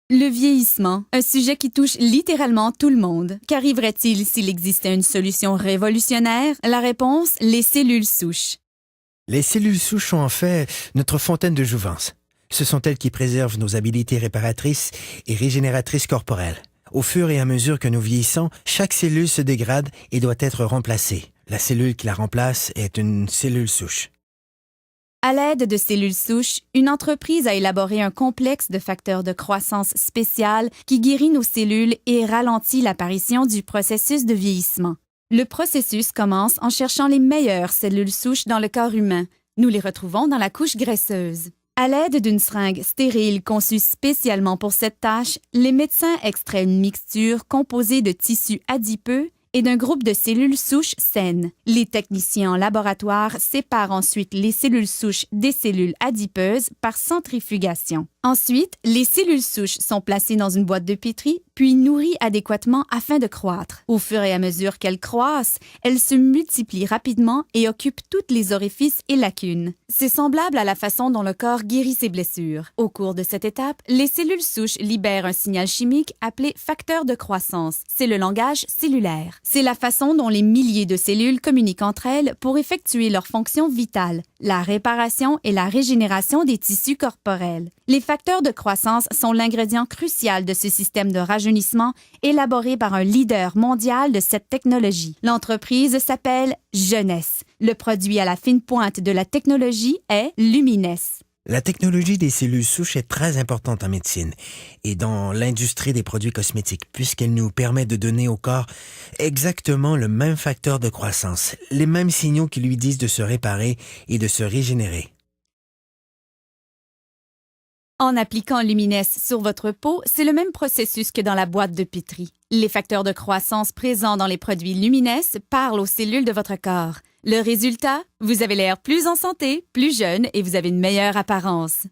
Le vieillissement, un sujet qui touche littéralement tout le monde. Qu'arriverait-il s'il existait une solution révolutionnaire? La réponse, les cellules souches. Les cellules souches sont en fait notre fontaine de jouvence. Ce sont elles qui préservent nos habiletés réparatrices et régénératrices corporelles. Au fur et à mesure que nous vieillissons, chaque cellule se dégrade et doit être remplacée. La cellule qui la remplace est une cellule souche. À l'aide de cellules souches, une entreprise a élaboré un complexe de facteurs de croissance spécial qui guérit nos cellules et ralentit l'apparition du processus de vieillissement. Le processus commence en cherchant les meilleures cellules souches dans le corps humain. Nous les retrouvons dans la couche graisseuse. À l'aide d'une seringue stérile conçue spécialement pour cette tâche, les médecins extraient une mixture composée de tissus adipeux et d'un groupe de cellules souches saines. Les techniciens en laboratoire séparent ensuite les cellules souches des cellules adipeuses par centrifugation. Ensuite, les cellules souches sont placées dans une boîte de pétri, puis nourries adéquatement afin de croître. Au fur et à mesure qu'elles croissent, elles se multiplient rapidement et occupent toutes les orifices et lacunes. C'est semblable à la façon dont le corps guérit ses blessures. Au cours de cette étape, les cellules souches libèrent un signal chimique appelé facteur de croissance. C'est le langage cellulaire. C'est la façon dont les milliers de cellules communiquent entre elles pour effectuer leurs fonctions vitales, la réparation et la régénération des tissus corporels. Les facteurs de croissance sont l'ingrédient crucial de ce système de rajeunissement élaboré par un leader mondial de cette technologie. L'entreprise s'appelle Jeunesse. Le produit à la fine pointe de la technologie est Lumines. La technologie des cellules souches est très importante en médecine et dans l'industrie des produits cosmétiques puisqu'elle nous permet de donner au corps exactement le même facteur de croissance, les mêmes signaux qui lui disent de se réparer et de se régénérer. En appliquant Lumines sur votre peau, c'est le même processus que dans la boîte de pétri. Les facteurs de croissance présents dans les produits Lumines parlent aux cellules de votre corps. Le résultat, vous avez l'air plus en santé, plus jeune et vous avez une meilleure apparence.